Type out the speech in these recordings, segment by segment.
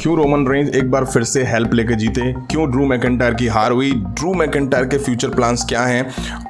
क्यों Roman Reigns एक बार फिर से हेल्प लेके जीते, क्यों ड्रू मैकिंटायर की हार हुई, ड्रू मैकिंटायर के फ्यूचर प्लान्स क्या हैं,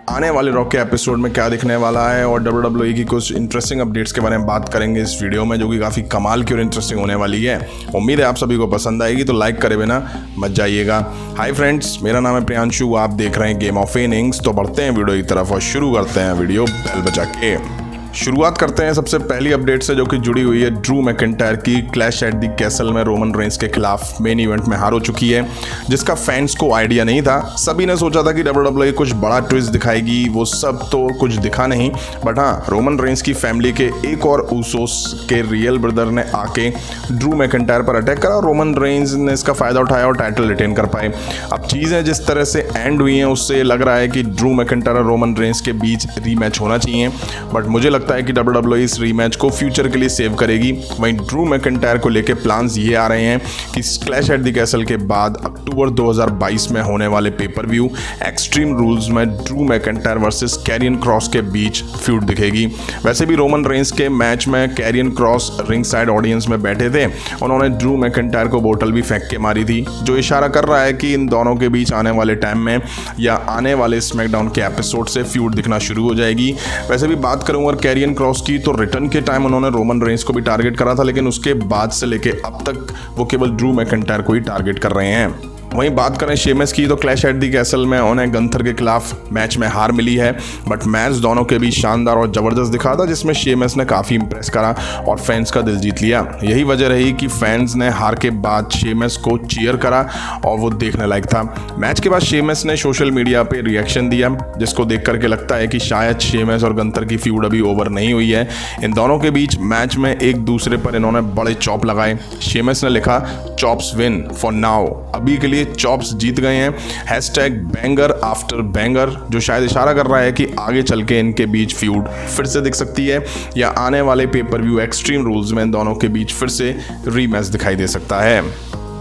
आने वाले रॉ के एपिसोड में क्या दिखने वाला है और WWE की कुछ इंटरेस्टिंग अपडेट्स के बारे में बात करेंगे इस वीडियो में, जो कि काफ़ी कमाल की और इंटरेस्टिंग होने वाली है। उम्मीद है आप सभी को पसंद आएगी, तो लाइक करे बिना मत जाइएगा। हाय फ्रेंड्स, मेरा नाम है प्रियांशु, आप देख रहे हैं गेम ऑफ इनिंग्स। तो बढ़ते हैं वीडियो की तरफ और शुरू करते हैं वीडियो बेल बजा के। शुरुआत करते हैं सबसे पहली अपडेट से, जो कि जुड़ी हुई है ड्रू मैकिंटायर की। क्लैश एट द कैसल में रोमन रेंज के खिलाफ मेन इवेंट में हार हो चुकी है, जिसका फैंस को आइडिया नहीं था। सभी ने सोचा था कि WWE कुछ बड़ा ट्विस्ट दिखाएगी, वो सब तो कुछ दिखा नहीं। बट हाँ, रोमन रेंज की फैमिली के एक और ऊसोस के रियल ब्रदर ने आके ड्रू मैकिंटायर पर अटैक करा और रोमन रेंज ने इसका फायदा उठाया और टाइटल रिटेन कर पाए। अब चीज़ें जिस तरह से एंड हुई हैं, उससे लग रहा है कि ड्रू मैकिंटायर और रोमन रेंज के बीच रीमैच होना चाहिए। बट मुझे लगता है कि WWE इस रीमैच को फ्यूचर के लिए सेव करेगी। वहीं ड्रू मैकिंटायर को लेके प्लान्स ये आ रहे हैं कि क्लैश एट द कैसल के बाद अक्टूबर 2022 में होने वाले पेपर व्यू एक्सट्रीम रूल्स में Drew McIntyre versus Karrion Kross के बीच फ्यूड दिखेगी। वैसे भी रोमन रेंज के मैच में Karrion Kross ringside audience में बैठे थे, उन्होंने ड्रू मैकिंटायर को बोतल भी फेंक के मारी थी, जो इशारा कर रहा है कि इन दोनों के बीच आने वाले टाइम में या आने वाले स्मैकडाउन के एपिसोड से फ्यूड दिखना शुरू हो जाएगी। वैसे भी बात करूँ और कैरियन क्रॉस की, तो रिटर्न के टाइम उन्होंने रोमन रेंज को भी टारगेट करा था, लेकिन उसके बाद से लेके अब तक वो केवल ड्रू मैकिंटायर को ही टारगेट कर रहे हैं। वहीं बात करें शेमस की, तो क्लैश एट द कैसल में उन्हें गंथर के खिलाफ मैच में हार मिली है। बट मैच दोनों के बीच शानदार और ज़बरदस्त दिखा था, जिसमें शेमस ने काफ़ी इंप्रेस करा और फैंस का दिल जीत लिया। यही वजह रही कि फैंस ने हार के बाद शेमस को चीयर करा और वो देखने लायक था। मैच के बाद शेमस ने सोशल मीडिया पे रिएक्शन दिया, जिसको देख करके लगता है कि शायद शेमस और गंथर की फ्यूड अभी ओवर नहीं हुई है। इन दोनों के बीच मैच में एक दूसरे पर इन्होंने बड़े चॉप लगाए। शेमस ने लिखा, चॉप्स विन फॉर नाउ, अभी के लिए चॉप्स जीत गए हैं। हैशटैग बैंगर आफ्टर बैंगर, जो शायद इशारा कर रहा है कि आगे चल के इनके बीच फ्यूड फिर से दिख सकती है या आने वाले पेपर व्यू एक्सट्रीम रूल्स में इन दोनों के बीच फिर से रीमैच दिखाई दे सकता है।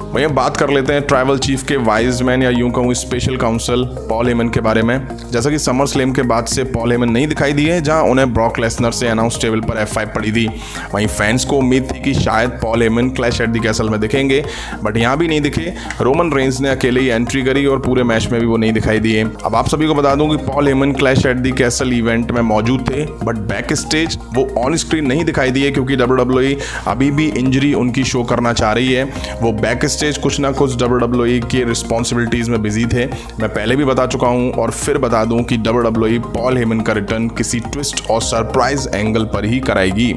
वहीं बात कर लेते हैं ट्राइबल चीफ के वाइज मैन या यूं कहूँ स्पेशल काउंसिल पॉल हेमन के बारे में। जैसा कि समर स्लैम के बाद से पॉल हेमन नहीं दिखाई दिए, जहां उन्हें ब्रॉक लेसनर से अनाउंस टेबल पर F5 पड़ी थी। वहीं फैंस को उम्मीद थी कि शायद Paul Heyman clash at the castle में दिखेंगे, बट यहां भी नहीं दिखे। रोमन रेंज ने अकेले ही एंट्री करी और पूरे मैच में भी वो नहीं दिखाई दिए। अब आप सभी को बता दूं कि Paul Heyman clash at the castle event में मौजूद थे, बट बैक स्टेज वो ऑन स्क्रीन नहीं दिखाई दिए, क्योंकि WWE अभी भी इंजरी उनकी शो करना चाह रही है। वो बैक स्टेज कुछ ना कुछ WWE की रिस्पॉन्सिबिलिटीज़ में बिजी थे। मैं पहले भी बता चुका हूं और फिर बता दूं कि WWE पॉल हेमन का रिटर्न किसी ट्विस्ट और सरप्राइज एंगल पर ही कराएगी।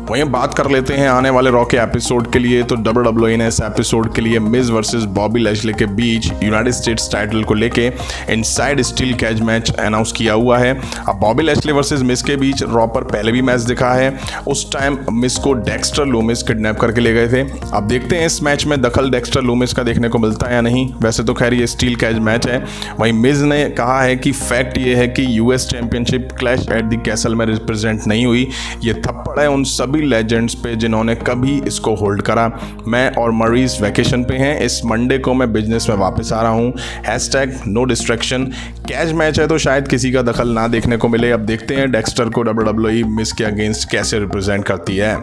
वहीं बात कर लेते हैं आने वाले रॉ के एपिसोड के लिए, तो WWE ने इस एपिसोड के लिए मिज वर्सेस बॉबी लैशले के बीच यूनाइटेड स्टेट्स टाइटल को लेके inside steel catch match announce किया हुआ है। अब बॉबी लैशले वर्सेस मिज के बीच रॉ पर पहले भी मैच दिखा है। उस टाइम मिज को डेक्स्टर लूमिस किडनैप करके ले गए थे। अब देखते हैं इस मैच में दखल डेक्स्टर लूमिस का देखने को मिलता है या नहीं। वैसे तो खैर ये स्टील कैच मैच है। वहीं मिज ने कहा है कि फैक्ट ये है कि US championship clash at the castle में रिप्रेजेंट नहीं हुई। ये थप्पड़ है उन सभी लेजेंड्स पे जिन्होंने कभी इसको होल्ड करा। मैं और मरीज वैकेशन पे हैं, इस मंडे को मैं बिजनेस में वापस आ रहा हूँ। Hashtag no distraction. Catch match है तो शायद किसी का दखल ना देखने को मिले। अब देखते हैं डेक्स्टर को WWE मिस के अगेंस्ट कैसे रिप्रेजेंट करती है।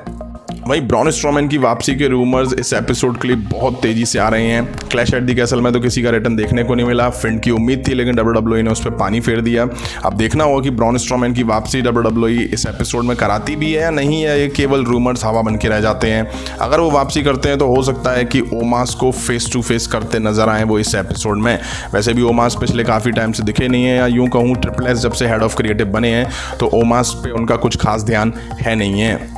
वहीं ब्रॉन स्ट्रोमैन की वापसी के रूमर्स इस एपिसोड के लिए बहुत तेजी से आ रहे हैं। क्लैश एट द कैसल में तो किसी का रिटर्न देखने को नहीं मिला। फिंड की उम्मीद थी, लेकिन WWE ने उस पर पानी फेर दिया। अब देखना होगा कि ब्रॉन स्ट्रोमैन की वापसी WWE इस एपिसोड में कराती भी है या नहीं, या ये केवल रूमर्स हवा बन के रह जाते हैं। अगर वो वापसी करते हैं तो हो सकता है कि ओमास को फेस टू फेस करते नजर आए वो इस एपिसोड में। वैसे भी ओमास पिछले काफ़ी टाइम से दिखे नहीं है, या यूँ कहूँ ट्रिपल एस जब से हेड ऑफ क्रिएटिव बने हैं तो ओमास पे उनका कुछ खास ध्यान है नहीं है।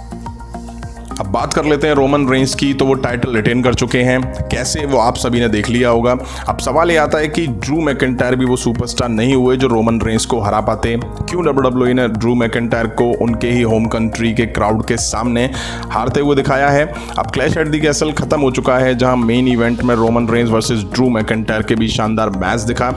अब बात कर लेते हैं रोमन रेंज की, तो वो टाइटल रिटेन कर चुके हैं। कैसे, वो आप सभी ने देख लिया होगा। अब सवाल ये आता है कि ड्रू मैकिंटायर भी वो सुपरस्टार नहीं हुए जो रोमन रेंज को हरा पाते। क्यों WWE ने ड्रू मैकिंटायर को उनके ही होम कंट्री के क्राउड के सामने हारते हुए दिखाया है। अब क्लैश एट द कैसल खत्म हो चुका है, जहां मेन इवेंट में Roman Reigns versus Drew McIntyre के बीच शानदार मैच दिखा।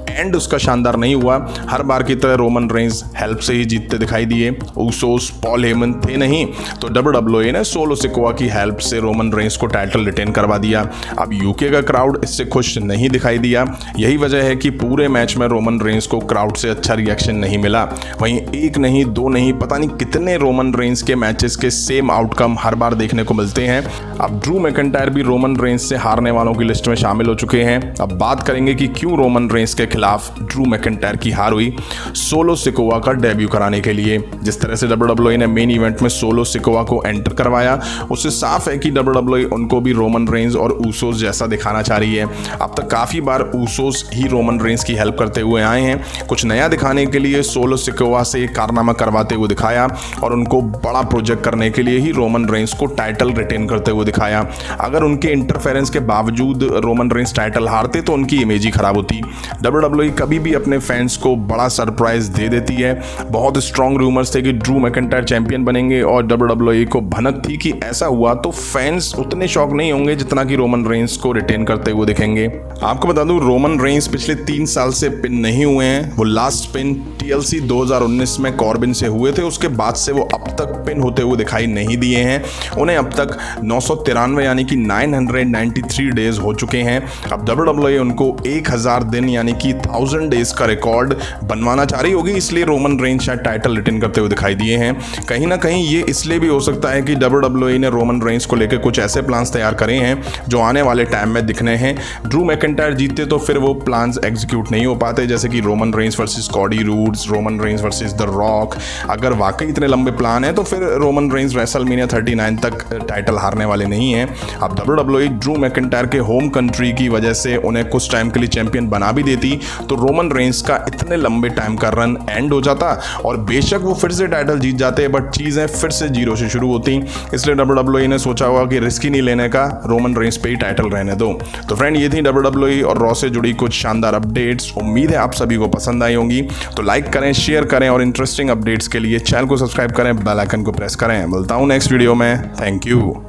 एंड उसका शानदार नहीं हुआ। हर बार की तरह रोमन रेंज हेल्प से ही जीतते दिखाई दिए। उसोस, पॉल हेमन थे नहीं, तो WWE ने सोलो सिकोआ की हेल्प से रोमन रेंज को टाइटल रिटेन करवा दिया। अब यूके का क्राउड इससे खुश नहीं दिखाई दिया। यही वजह है कि पूरे मैच में रोमन रेंज को क्राउड से अच्छा रिएक्शन नहीं मिला। वहीं एक नहीं, दो नहीं, पता नहीं कितने रोमन रेंज के मैचेस के सेम आउटकम हर बार देखने को मिलते हैं। अब ड्रू मैकिंटायर भी रोमन रेंज से हारने वालों की लिस्ट में शामिल हो चुके हैं। अब बात करेंगे कि क्यों रोमन रेंज के खिलाफ ड्रू मैकिंटायर की हार हुई सोलो सिकोआ का डेब्यू कराने के लिए। जिस तरह से WWE ने मेन इवेंट में सोलो सिकोआ को एंटर करवाया, उससे साफ है कि WWE उनको भी रोमन रेंज और ऊसोस जैसा दिखाना चाह रही है। अब तक काफ़ी बार ऊसोस ही रोमन रेंज की हेल्प करते हुए आए हैं। कुछ नया दिखाने के लिए सोलो सिकोआ से कारनामा करवाते हुए दिखाया और उनको बड़ा प्रोजेक्ट करने के लिए ही रोमन रेंज को टाइटल रिटेन करते हुए दिखाया। अगर उनके इंटरफेरेंस के बावजूद रोमन रेंज टाइटल हारते तो उनकी इमेज ही खराब होती। WWE कभी भी अपने फैंस को बड़ा सरप्राइज दे देती है। बहुत स्ट्रॉन्ग रूमर्स थे कि ड्रू मैकिंटायर चैंपियन बनेंगे और WWE को भनक थी कि ऐसा हुआ तो फैंस उतने शॉक नहीं होंगे जितना कि रोमन रेंज को रिटेन करते हुए दिखेंगे। आपको बता दूं, रोमन रेंज पिछले 3 साल से पिन नहीं हुए हैं। वो लास्ट पिन TLC 2019 में कॉर्बिन से हुए थे। उसके बाद से वो अब तक पिन होते हुए दिखाई नहीं दिए हैं। उन्हें अब तक 993 यानी कि 993 डेज हो चुके हैं। अब WWE उनको 1000 दिन यानी कि 1000 डेज का रिकॉर्ड बनवाना चाह रही होगी, इसलिए रोमन रेंज शायद टाइटल रिटेन करते हुए दिखाई दिए हैं। कहीं ना कहीं ये इसलिए भी हो सकता है कि WWE ने रोमन रेंज को लेकर कुछ ऐसे प्लान्स तैयार करे हैं जो आने वाले टाइम में दिखने हैं। ड्रू मैकिंटायर जीतते तो फिर वो प्लान्स एग्जीक्यूट नहीं हो पाते, जैसे कि Roman Reigns versus Cardi roads, Roman Reigns versus the rock. अगर वाकई इतने लंबे प्लान है तो फिर रोमन रेंज रेसलमेनिया 39 तक टाइटल हारने वाले नहीं हैं। अब WWE ड्रू मैकिंटायर के होम कंट्री की वजह से उन्हें कुछ टाइम के लिए चैंपियन बना भी देती तो रोमन रेंज का इतने लंबे टाइम का रन एंड हो जाता और बेशक वो फिर से टाइटल जीत जाते, बट चीज़ें फिर से जीरो से शुरू होती। इसलिए WWE ने सोचा होगा कि रिस्क ही नहीं लेने का, रोमन रेंज पे ही टाइटल रहने दो। तो फ्रेंड, ये थी WWE और रॉ से जुड़ी कुछ शानदार अपडेट्स। उम्मीद है आप सभी को पसंद आई होंगी। तो लाइक करें, शेयर करें और इंटरेस्टिंग अपडेट्स के लिए चैनल को सब्सक्राइब करें, बेल आइकन को प्रेस करें। मिलता हूँ नेक्स्ट वीडियो में। Thank you.